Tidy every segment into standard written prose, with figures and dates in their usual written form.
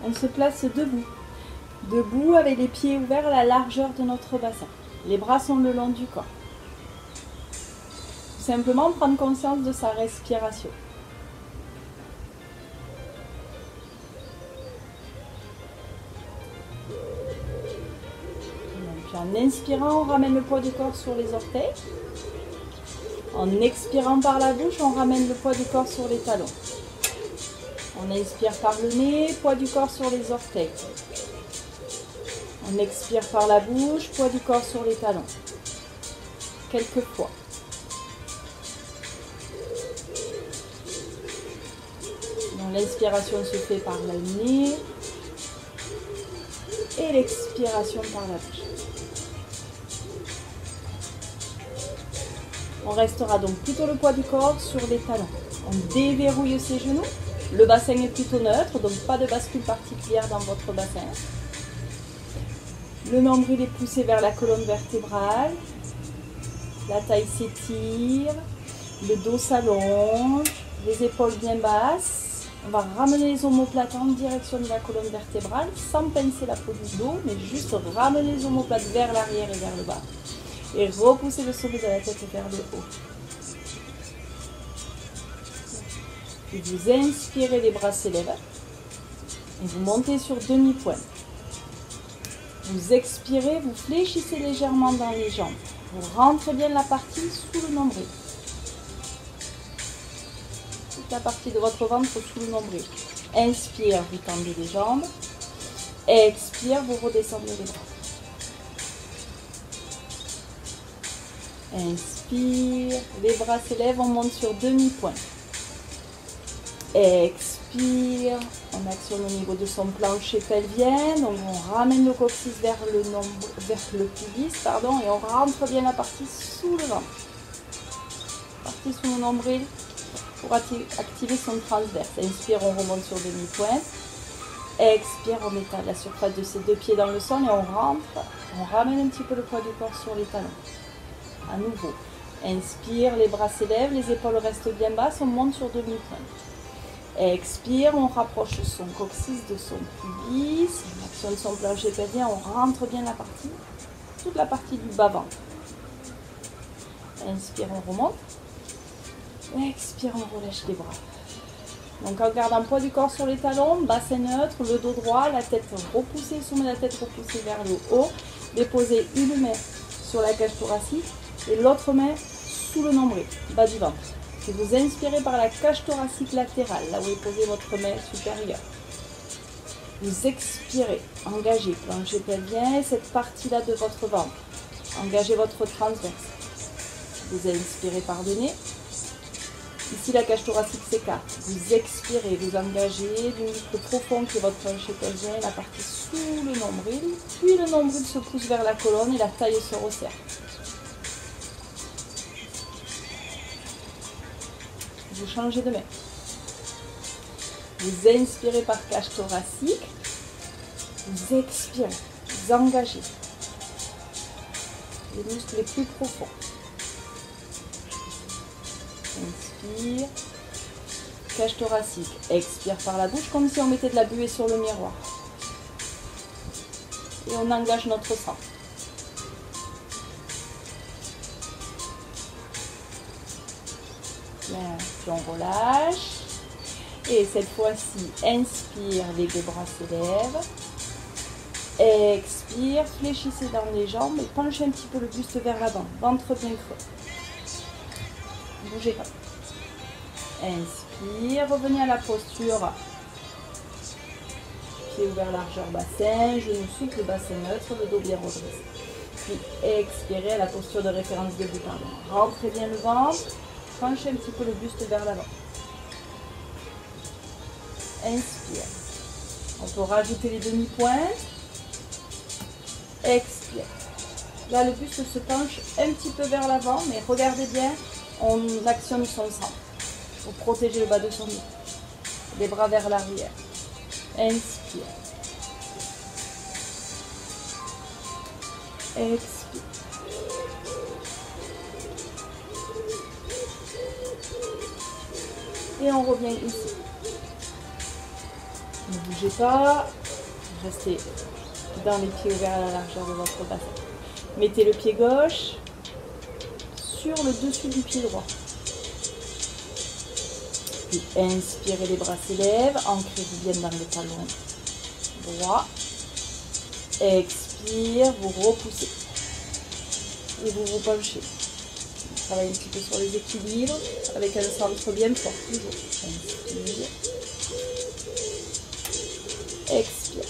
On se place debout. Debout avec les pieds ouverts à la largeur de notre bassin. Les bras sont le long du corps. Simplement prendre conscience de sa respiration. Puis en inspirant, on ramène le poids du corps sur les orteils. En expirant par la bouche, on ramène le poids du corps sur les talons. On inspire par le nez, poids du corps sur les orteils. On expire par la bouche, poids du corps sur les talons. Quelques fois. Donc l'inspiration se fait par le nez et l'expiration par la bouche. On restera donc plutôt le poids du corps sur les talons. On déverrouille ses genoux. Le bassin est plutôt neutre, donc pas de bascule particulière dans votre bassin. Le nombril est poussé vers la colonne vertébrale. La taille s'étire. Le dos s'allonge. Les épaules bien basses. On va ramener les omoplates en direction de la colonne vertébrale sans pincer la peau du dos, mais juste ramener les omoplates vers l'arrière et vers le bas. Et repousser le sommet de la tête vers le haut. Et vous inspirez, les bras s'élèvent. Et vous montez sur demi-pointe. Vous expirez, vous fléchissez légèrement dans les jambes. Vous rentrez bien la partie sous le nombril. Toute la partie de votre ventre sous le nombril. Inspire, vous tendez les jambes. Expire, vous redescendez les bras. Inspire, les bras s'élèvent, on monte sur demi-pointe. Expire, on actionne au niveau de son plancher pelvien, donc on ramène le coccyx vers le pubis, et on rentre bien la partie sous le ventre. Partie sous le nombril pour activer son transverse. Inspire, on remonte sur demi-pointe. Expire, on met la surface de ses deux pieds dans le sol et on rentre, on ramène un petit peu le poids du corps sur les talons. À nouveau, inspire, les bras s'élèvent, les épaules restent bien basses, on monte sur demi-pointe. Expire, on rapproche son coccyx de son pubis, on actionne son plancher pelvien, on rentre bien la partie, toute la partie du bas-ventre. Inspire, on remonte. Expire, on relâche les bras. Donc en gardant le poids du corps sur les talons, bassin neutre, le dos droit, la tête repoussée, sommet de la tête repoussée vers le haut. Déposez une main sur la cage thoracique et l'autre main sous le nombril, bas du ventre. Et vous inspirez par la cage thoracique latérale, là où est posée votre main supérieure. Vous expirez, engagez, plancher pelvien, cette partie-là de votre ventre. Engagez votre transverse. Vous inspirez par le nez. Ici, la cage thoracique s'écarte. Vous expirez, vous engagez du muscle profond qui est votre plancher pelvien, la partie sous le nombril. Puis le nombril se pousse vers la colonne et la taille se resserre. Vous changez de main. Vous inspirez par cage thoracique. Vous expirez. Vous engagez les muscles les plus profonds. Inspire. Cage thoracique. Expire par la bouche comme si on mettait de la buée sur le miroir. Et on engage notre sang. Bien, puis on relâche. Et cette fois-ci, inspire, les deux bras s'élèvent. Expire, fléchissez dans les jambes et penchez un petit peu le buste vers l'avant. Ventre bien creux. Bougez pas. Inspire, revenez à la posture. Pieds ouverts, largeur bassin, genoux souples, bassin neutre, le dos bien redressé. Puis expirez à la posture de référence debout. Rentrez bien le ventre. Penchez un petit peu le buste vers l'avant. Inspire. On peut rajouter les demi-pointes. Expire. Là, le buste se penche un petit peu vers l'avant, mais regardez bien, on actionne son centre pour protéger le bas de son dos. Les bras vers l'arrière. Inspire. Expire. Et on revient ici. Ne bougez pas. Restez dans les pieds ouverts à la largeur de votre bassin. Mettez le pied gauche sur le dessus du pied droit. Puis inspirez, les bras s'élèvent. Ancrez-vous bien dans le talon droit. Expire, vous repoussez. Et vous vous penchez. Travaillez un petit peu sur les équilibres avec un centre bien fort. Toujours. Inspire. Expire.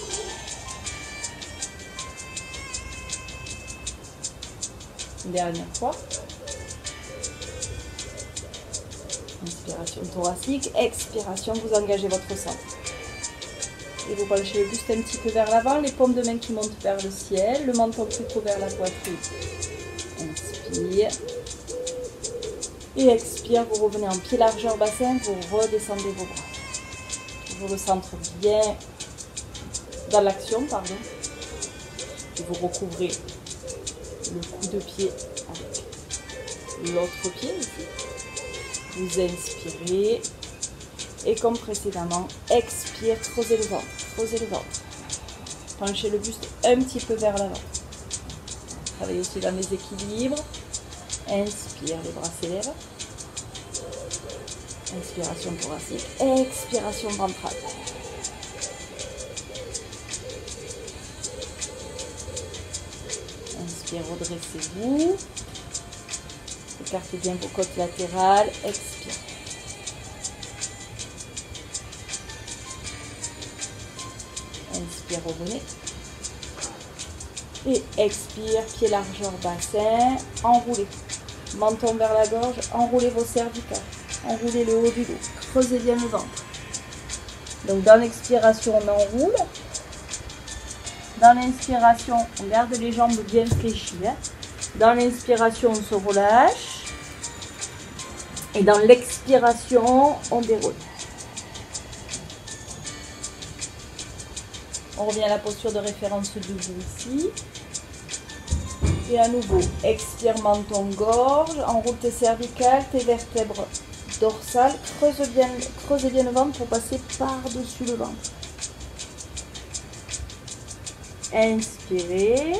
Dernière fois. Inspiration thoracique. Expiration, vous engagez votre centre. Et vous penchez le buste un petit peu vers l'avant. Les paumes de main qui montent vers le ciel. Le menton plutôt vers la poitrine. Inspire. Et expire, vous revenez en pied largeur bassin. Vous redescendez vos bras. Toujours le centre bien dans l'action, pardon. Et vous recouvrez le coup de pied avec l'autre pied ici. Vous inspirez et comme précédemment, expire, creusez le ventre, creusez le ventre. Penchez le buste un petit peu vers l'avant. Travaillez aussi dans les équilibres. Inspire, les bras s'élèvent. Inspiration thoracique, expiration ventrale. Inspire, redressez-vous. Écartez bien vos côtes latérales. Expire. Inspire, revenez. Et expire, pied largeur bassin. Enroulez. Menton vers la gorge. Enroulez vos cervicales. Enroulez le haut du dos. Creusez bien le ventre. Donc dans l'expiration, on enroule. Dans l'inspiration, on garde les jambes bien fléchies. Dans l'inspiration, on se relâche. Et dans l'expiration, on déroule. On revient à la posture de référence debout ici. Et à nouveau, expire, menton, gorge. Enroule tes cervicales, tes vertèbres dorsales. Creuse bien le ventre pour passer par-dessus le ventre. Inspirez.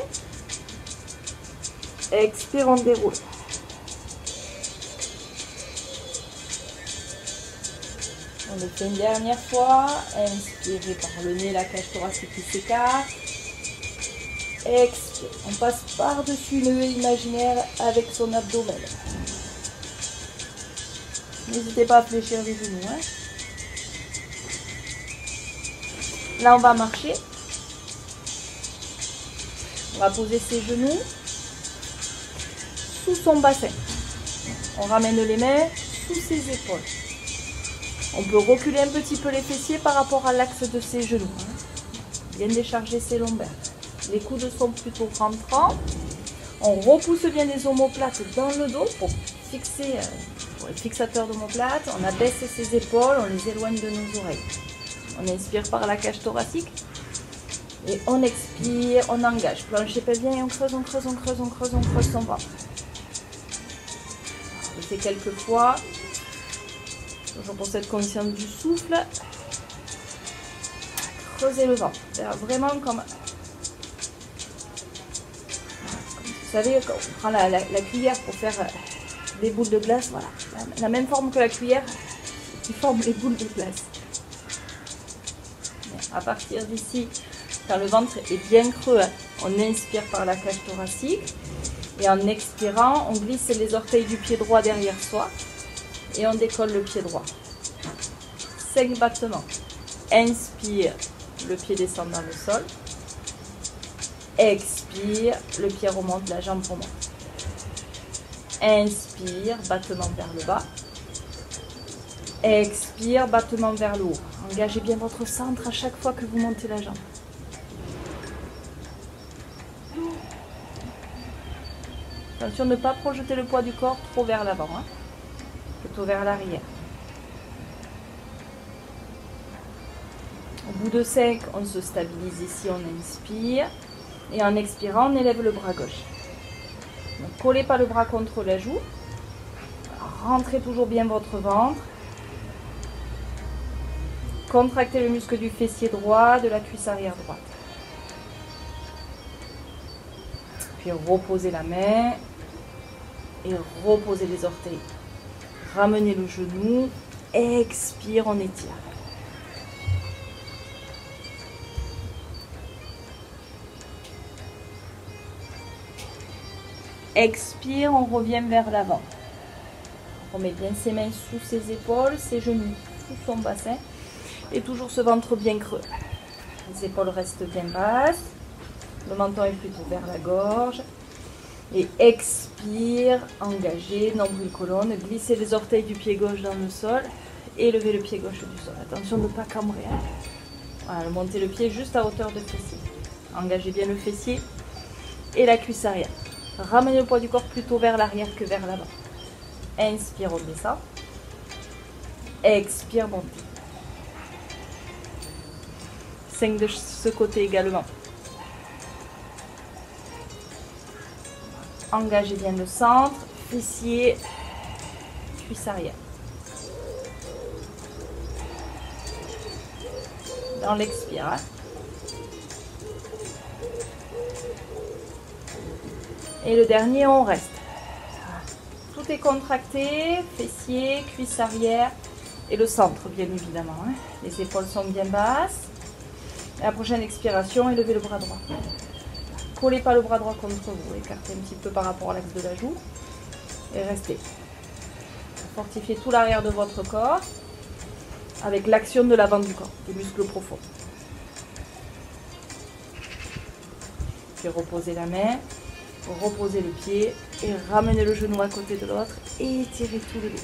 Expire, on déroule. On le fait une dernière fois. Inspirez par le nez, la cage thoracique qui s'écarte. Expire. On passe par-dessus le nœud imaginaire avec son abdomen. N'hésitez pas à fléchir les genoux. Là, on va marcher. On va poser ses genoux sous son bassin. On ramène les mains sous ses épaules. On peut reculer un petit peu les fessiers par rapport à l'axe de ses genoux. Bien décharger ses lombaires. Les coudes sont plutôt rentrants. On repousse bien les omoplates dans le dos pour fixer pour les fixateurs d'omoplates. On abaisse ses épaules, on les éloigne de nos oreilles. On inspire par la cage thoracique. Et on expire, on engage. Plancher pelvien et on creuse, on creuse, on creuse, on creuse, on creuse son ventre. On le fait quelques fois. Toujours pour cette conscience du souffle. Creusez le ventre. Vraiment comme vous savez, quand on prend la cuillère pour faire des boules de glace, voilà. La même forme que la cuillère qui forme les boules de glace. À partir d'ici, quand le ventre est bien creux, on inspire par la cage thoracique. Et en expirant, on glisse les orteils du pied droit derrière soi. Et on décolle le pied droit. 5 battements. Inspire, le pied descend dans le sol. Expire, le pied remonte, la jambe remonte. Inspire, battement vers le bas. Expire, battement vers le haut. Engagez bien votre centre à chaque fois que vous montez la jambe. Attention de ne pas projeter le poids du corps trop vers l'avant, plutôt vers l'arrière. Au bout de 5, on se stabilise ici, on inspire. Et en expirant, on élève le bras gauche. Ne collez pas le bras contre la joue. Rentrez toujours bien votre ventre. contractez le muscle du fessier droit, de la cuisse arrière droite. Puis reposez la main et reposez les orteils. Ramenez le genou, expire, on étire. Expire, on revient vers l'avant. On remet bien ses mains sous ses épaules, ses genoux sous son bassin. Et toujours ce ventre bien creux. Les épaules restent bien basses. Le menton est plutôt vers la gorge. Et expire, engagez, nombril colonne. Glissez les orteils du pied gauche dans le sol. Et levez le pied gauche du sol. Attention de ne pas cambrer. Voilà, montez le pied juste à hauteur de fessier. Engagez bien le fessier et la cuisse arrière. Ramenez le poids du corps plutôt vers l'arrière que vers l'avant. Inspire, on descend. Expire, montez. 5 de ce côté également. Engagez bien le centre, fessier, cuisse arrière. Dans l'expire. Hein. Et le dernier, on reste. Tout est contracté, fessier, cuisse arrière et le centre, bien évidemment. Hein. Les épaules sont bien basses. La prochaine expiration, élevez le bras droit. Collez pas le bras droit contre vous, écartez un petit peu par rapport à l'axe de la joue et restez. Fortifiez tout l'arrière de votre corps avec l'action de l'avant du corps, des muscles profonds. Puis reposez la main, reposez le pied et ramenez le genou à côté de l'autre et étirez tout le dos.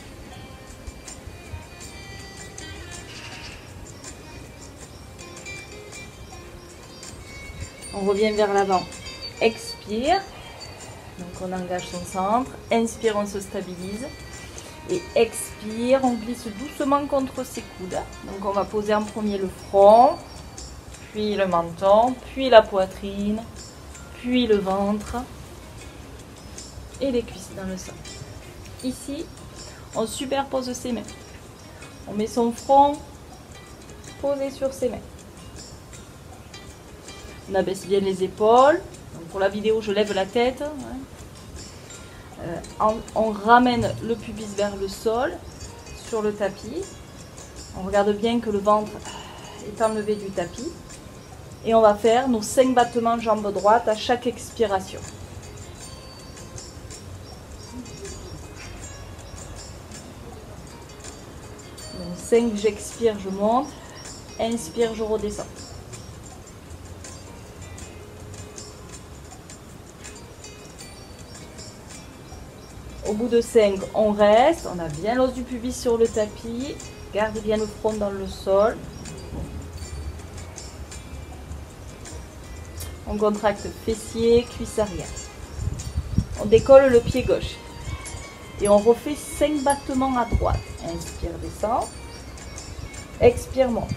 On revient vers l'avant. Expire. Donc on engage son centre. Inspire, on se stabilise. Et expire, on glisse doucement contre ses coudes. Donc on va poser en premier le front, puis le menton, puis la poitrine, puis le ventre et les cuisses dans le sol. Ici, on superpose ses mains. On met son front posé sur ses mains. On abaisse bien les épaules. Donc pour la vidéo, je lève la tête. On ramène le pubis vers le sol, sur le tapis. On regarde bien que le ventre est enlevé du tapis. Et on va faire nos 5 battements jambe droite à chaque expiration. Donc 5, j'expire, je monte. Inspire, je redescends. Au bout de 5, on reste, on a bien l'os du pubis sur le tapis, garde bien le front dans le sol. On contracte fessier, cuisse arrière. On décolle le pied gauche. Et on refait 5 battements à droite. Inspire, descend. Expire, monte.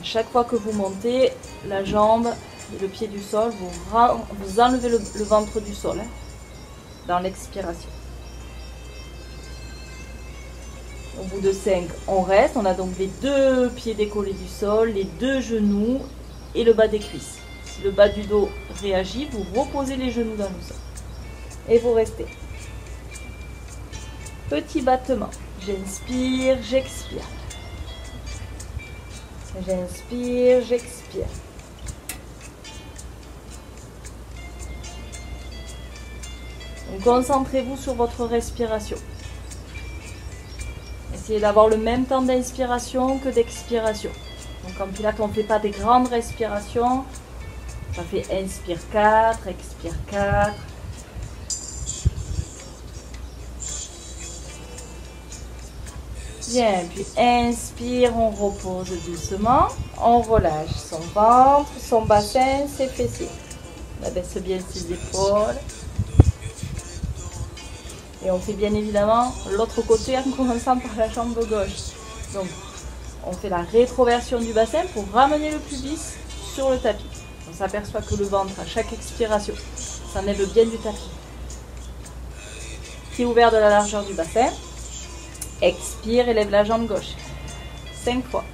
À chaque fois que vous montez, la jambe et le pied du sol, vous enlevez le ventre du sol hein, dans l'expiration. Au bout de 5, on reste. On a donc les 2 pieds décollés du sol, les 2 genoux et le bas des cuisses. Si le bas du dos réagit, vous reposez les genoux dans le sol. Et vous restez. Petit battement. J'inspire, j'expire. J'inspire, j'expire. Donc concentrez-vous sur votre respiration. Essayez d'avoir le même temps d'inspiration que d'expiration. Donc en pilates, on ne fait pas des grandes respirations. Ça fait inspire 4, expire 4. Bien, puis inspire, on repose doucement. On relâche son ventre, son bassin, ses fessiers. On abaisse bien ses épaules. Et on fait bien évidemment l'autre côté en commençant par la jambe gauche. Donc on fait la rétroversion du bassin pour ramener le pubis sur le tapis. On s'aperçoit que le ventre à chaque expiration s'enlève bien du tapis. Pied ouvert de la largeur du bassin. Expire, élève la jambe gauche. 5 fois.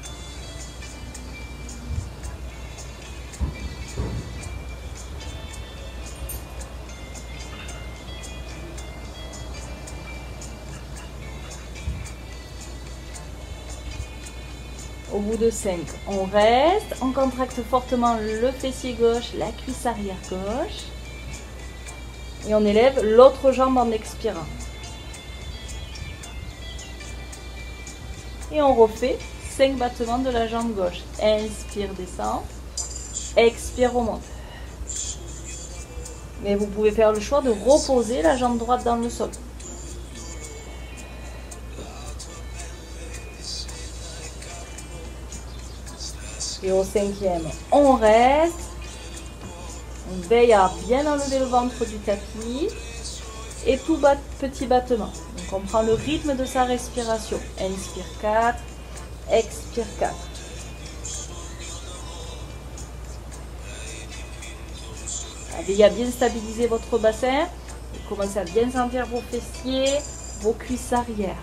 Au bout de 5, on reste, on contracte fortement le fessier gauche, la cuisse arrière gauche. Et on élève l'autre jambe en expirant. Et on refait 5 battements de la jambe gauche. Inspire, descend. Expire, remonte. Mais vous pouvez faire le choix de reposer la jambe droite dans le sol. Et au 5e, on reste. On veille à bien enlever le ventre du tapis. Et tout petit battement. Donc on prend le rythme de sa respiration. Inspire 4, expire 4. Veillez à bien stabiliser votre bassin. Et commencez à bien sentir vos fessiers, vos cuisses arrière.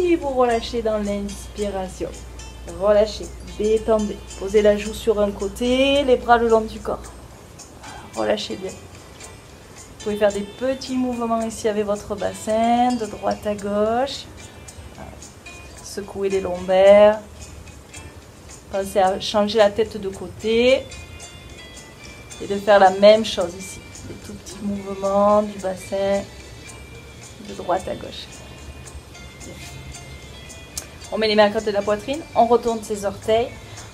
Et vous relâchez dans l'inspiration. Relâchez, détendez. Posez la joue sur un côté, les bras le long du corps. Relâchez bien. Vous pouvez faire des petits mouvements ici avec votre bassin, de droite à gauche. Secouez les lombaires. Pensez à changer la tête de côté. Et de faire la même chose ici. Des tout petits mouvements du bassin, de droite à gauche. On met les mains à côté de la poitrine, on retourne ses orteils,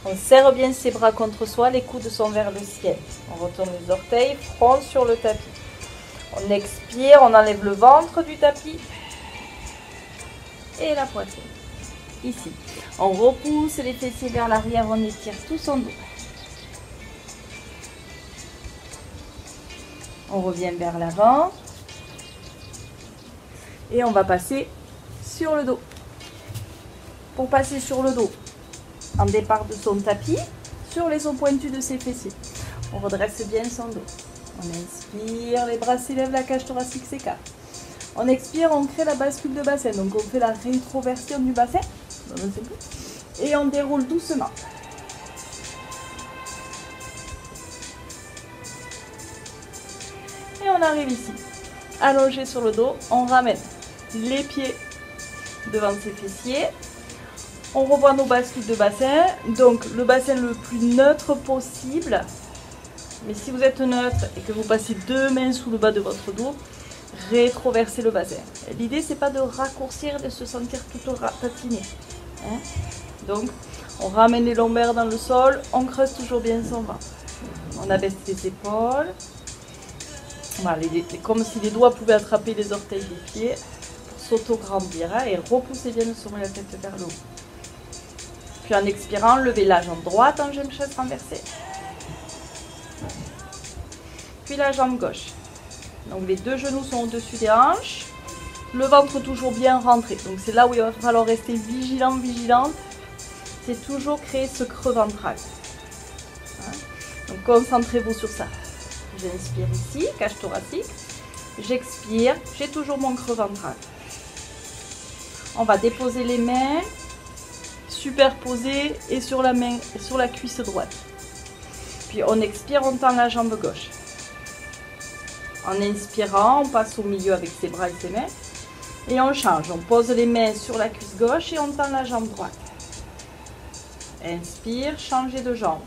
on serre bien ses bras contre soi, les coudes sont vers le ciel. On retourne les orteils, front sur le tapis. On expire, on enlève le ventre du tapis et la poitrine. Ici, on repousse les fessiers vers l'arrière, on étire tout son dos. On revient vers l'avant et on va passer sur le dos. Pour passer sur le dos, en départ de son tapis, sur les os pointus de ses fessiers. On redresse bien son dos. On inspire, les bras s'élèvent, la cage thoracique s'écarte. On expire, on crée la bascule de bassin. Donc on fait la rétroversion du bassin. Et on déroule doucement. Et on arrive ici. Allongé sur le dos, on ramène les pieds devant ses fessiers. On revoit nos bascules de bassin, donc le bassin le plus neutre possible. Mais si vous êtes neutre et que vous passez 2 mains sous le bas de votre dos, rétroversez le bassin. L'idée, c'est pas de raccourcir, de se sentir tout ratiné. Hein? Donc, on ramène les lombaires dans le sol, on creuse toujours bien son ventre. On abaisse les épaules. Voilà, comme si les doigts pouvaient attraper les orteils des pieds pour s'auto-grandir. Hein, et repoussez bien le sommet de la tête vers le haut. Puis en expirant, levez la jambe droite en jambe chaise renversée. Puis la jambe gauche. Donc les 2 genoux sont au-dessus des hanches. Le ventre toujours bien rentré. Donc c'est là où il va falloir rester vigilant, vigilante. C'est toujours créer ce creux ventral. Hein? Donc concentrez-vous sur ça. J'inspire ici, cage thoracique. J'expire, j'ai toujours mon creux ventral. On va déposer les mains. Superposé et sur la main, sur la cuisse droite. Puis on expire, on tend la jambe gauche. En inspirant, on passe au milieu avec ses bras et ses mains. Et on change, on pose les mains sur la cuisse gauche et on tend la jambe droite. Inspire, changez de jambe.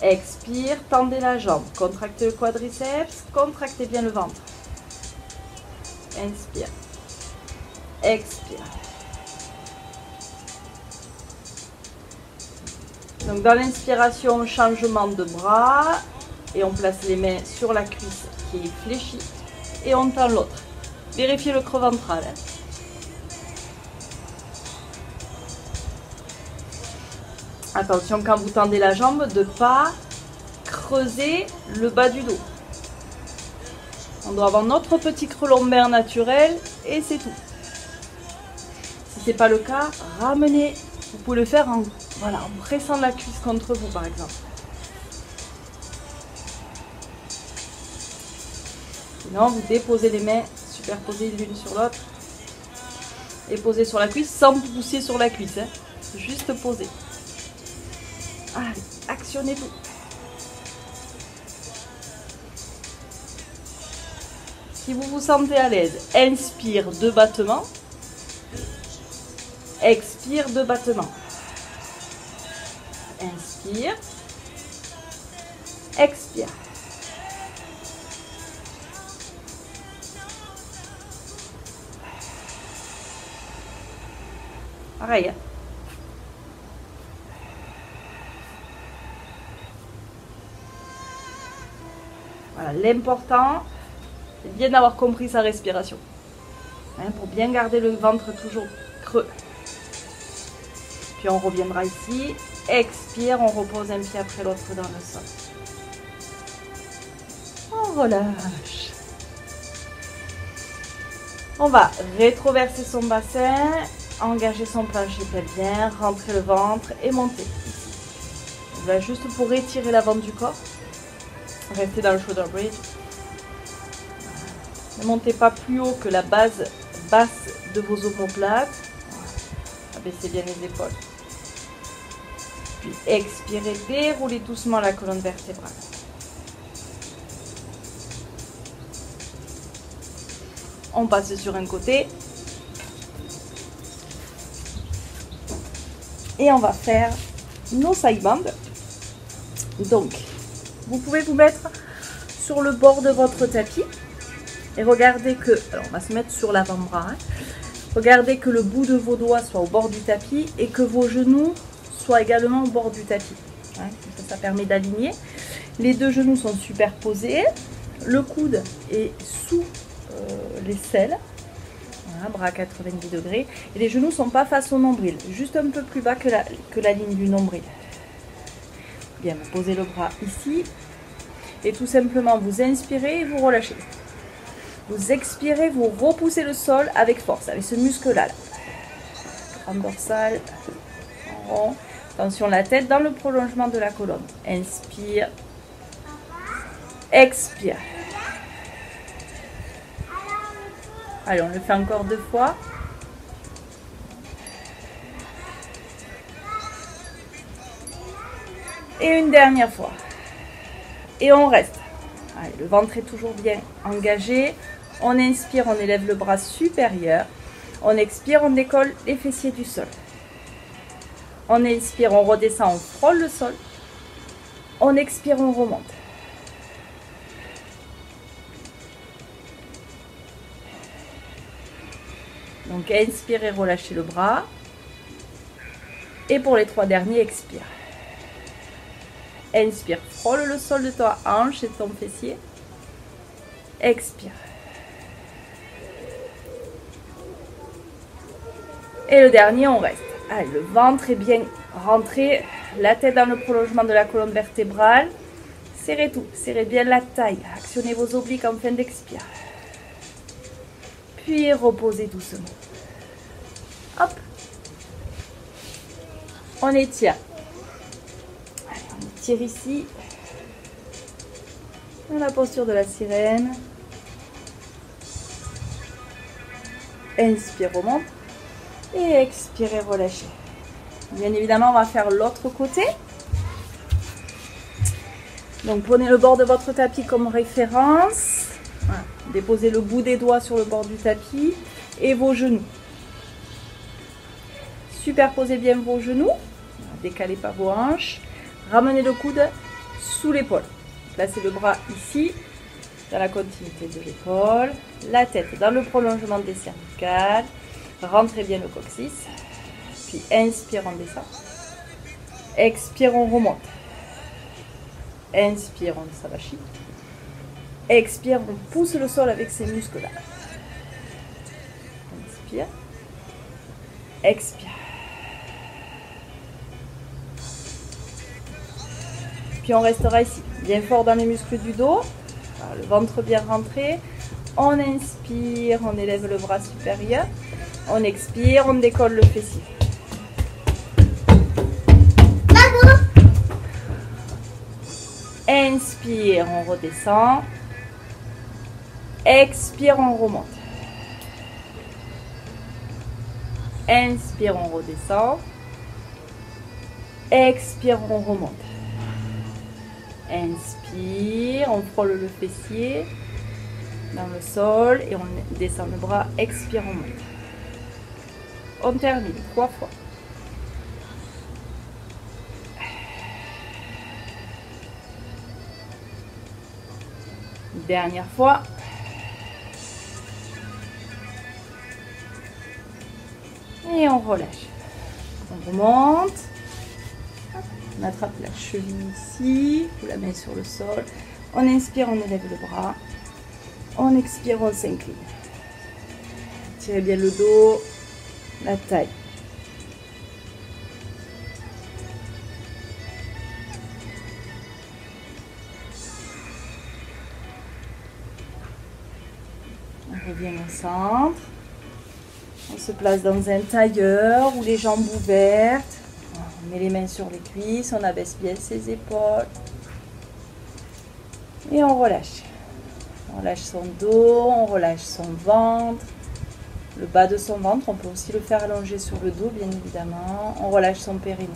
Expire, tendez la jambe. Contractez le quadriceps, contractez bien le ventre. Inspire. Expire. Donc dans l'inspiration, changement de bras et on place les mains sur la cuisse qui est fléchie et on tend l'autre. Vérifiez le creux ventral. Hein. Attention quand vous tendez la jambe de ne pas creuser le bas du dos. On doit avoir notre petit creux lombaire naturel et c'est tout. Si ce n'est pas le cas, ramenez. Vous pouvez le faire en Voilà, en pressant la cuisse contre vous par exemple. Sinon, vous déposez les mains superposées l'une sur l'autre et posez sur la cuisse sans pousser sur la cuisse. Hein. Juste poser. Allez, actionnez tout. Si vous vous sentez à l'aise, inspire 2 battements. Expire 2 battements. Inspire. Expire. Pareil. Hein. Voilà, l'important, c'est bien d'avoir compris sa respiration. Hein, pour bien garder le ventre toujours creux. Puis on reviendra ici. Expire, on repose un pied après l'autre dans le sol. On relâche. On va rétroverser son bassin, engager son plancher pelvien, rentrer le ventre et monter. On va juste pour étirer l'avant du corps. Restez dans le shoulder bridge. Ne montez pas plus haut que la base basse de vos omoplates. Abaissez bien les épaules. Puis expirez, déroulez doucement la colonne vertébrale. On passe sur un côté. Et on va faire nos side bends. Donc, vous pouvez vous mettre sur le bord de votre tapis. Et regardez que, alors on va se mettre sur l'avant-bras. Hein. Regardez que le bout de vos doigts soit au bord du tapis et que vos genoux soient également au bord du tapis. Hein. Ça permet d'aligner. Les 2 genoux sont superposés. Le coude est sous l'aisselle. Voilà, bras à 90 degrés. Et les genoux ne sont pas face au nombril, juste un peu plus bas que la ligne du nombril. Bien, vous posez le bras ici. Et tout simplement, vous inspirez et vous relâchez. Vous expirez, vous repoussez le sol avec force, avec ce muscle-là. Grande dorsale, en rond. Attention, la tête dans le prolongement de la colonne. Inspire. Expire. Allez, on le fait encore 2 fois. Et une dernière fois. Et on reste. Allez, le ventre est toujours bien engagé. On inspire, on élève le bras supérieur. On expire, on décolle les fessiers du sol. On inspire, on redescend, on frôle le sol. On expire, on remonte. Donc inspirez, relâchez le bras. Et pour les 3 derniers, expire. Inspire, frôle le sol de ta hanche et de ton fessier. Expire. Et le dernier, on reste. Allez, le ventre est bien rentré, la tête dans le prolongement de la colonne vertébrale. Serrez tout, serrez bien la taille. Actionnez vos obliques en fin d'expire. Puis reposez doucement. Hop. On étire. Allez, on étire ici. Dans la posture de la sirène. Inspire, remonte. Et expirez, relâchez. Bien évidemment, on va faire l'autre côté. Donc, prenez le bord de votre tapis comme référence. Voilà. Déposez le bout des doigts sur le bord du tapis et vos genoux. Superposez bien vos genoux. Décalez pas vos hanches. Ramenez le coude sous l'épaule. Placez le bras ici, dans la continuité de l'épaule. La tête dans le prolongement des cervicales. Rentrez bien le coccyx. Puis inspire, on descend. Expire, on remonte. Inspire, on s'avachit. Expire, on pousse le sol avec ces muscles-là. Inspire. Expire. Puis on restera ici, bien fort dans les muscles du dos. Alors, le ventre bien rentré. On inspire, on élève le bras supérieur. On expire, on décolle le fessier. Inspire, on redescend. Expire, on remonte. Inspire, on redescend. Expire, on remonte. Inspire, on frôle le fessier dans le sol et on descend le bras. Expire, on monte. On termine 3 fois. Dernière fois. Et on relâche. On remonte. On attrape la cheville ici. Ou la main sur le sol. On inspire, on élève le bras. On expire, on s'incline. Tirez bien le dos, la taille. On revient au centre. On se place dans un tailleur ou les jambes ouvertes. On met les mains sur les cuisses, on abaisse bien ses épaules. Et on relâche. On relâche son dos, on relâche son ventre. Le bas de son ventre, on peut aussi le faire allonger sur le dos, bien évidemment. On relâche son périnée.